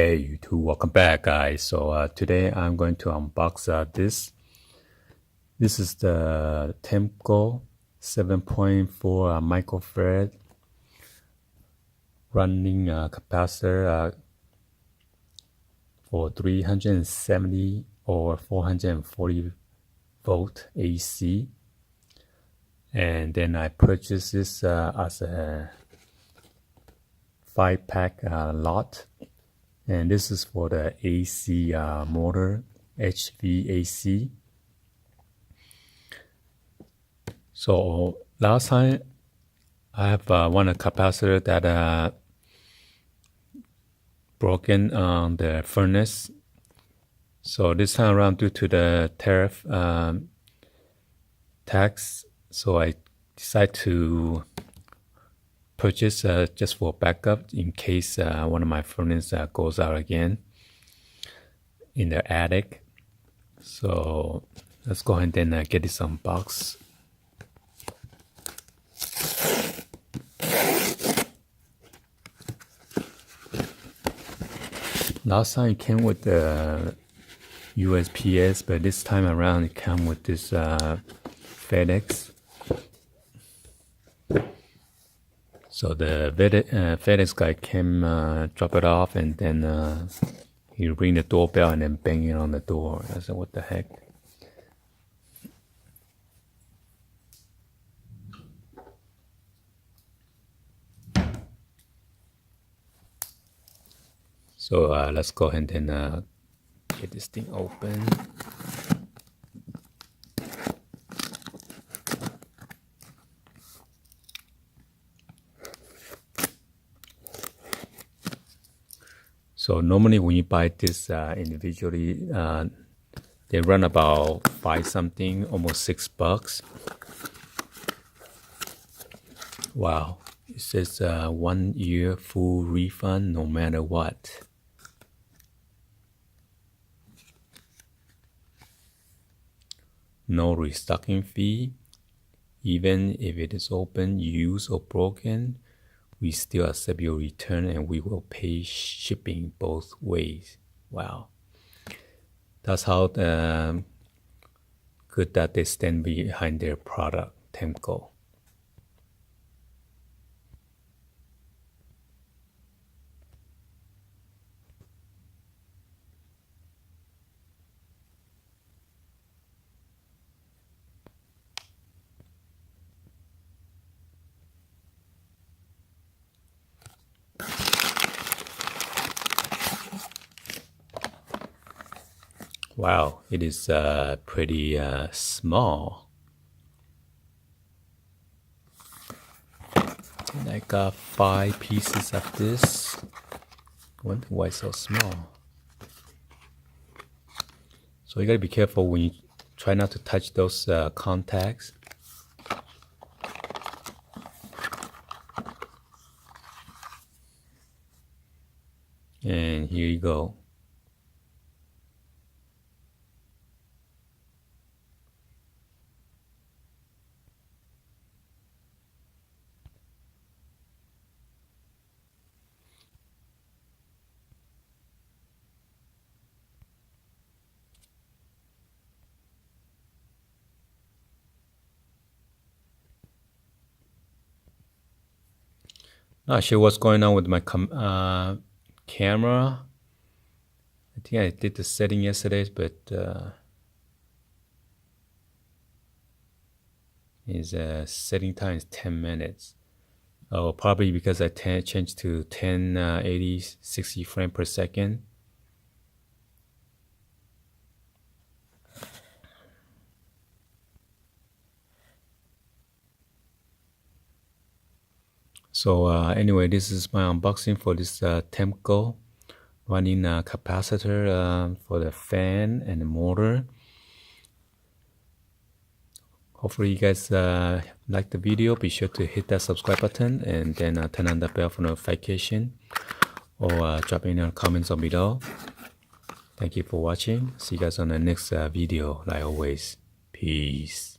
Hey YouTube, welcome back guys. So today I'm going to unbox this. This is the TEMCo 7.4 microfarad running capacitor for 370 or 440 volt AC. And then I purchased this as a 5-pack lot. And this is for the AC motor, HVAC. So last time I have one capacitor that broken on the furnace. So this time around, due to the tariff tax, so I decided to purchase just for backup in case one of my furnace goes out again in the attic. So let's go ahead and get this unboxed. Last time it came with the USPS, but this time around it came with this FedEx. So the FedEx guy came, drop it off, and then he ring the doorbell and then bang it on the door. I said, what the heck? So let's go ahead and get this thing open. So normally when you buy this individually, they run about $5 something, almost $6. Wow, it says 1 year full refund no matter what. No restocking fee. Even if it is open, used or broken, we still accept your return and we will pay shipping both ways. Wow. That's how good that they stand behind their product, TEMCo. Wow, it is pretty small. And I got 5 pieces of this. Wonder why it's so small. So you gotta be careful when you try not to touch those contacts. And here you go. Not sure what's going on with my camera. I think I did the setting yesterday, but his setting time is 10 minutes. Oh, probably because I changed to 1080 60 frames per second. So anyway, this is my unboxing for this TEMCo running a capacitor for the fan and the motor. Hopefully you guys like the video. Be sure to hit that subscribe button and then turn on the bell for notification, or drop in your comments on below. Thank you for watching. See you guys on the next video. Like always, peace.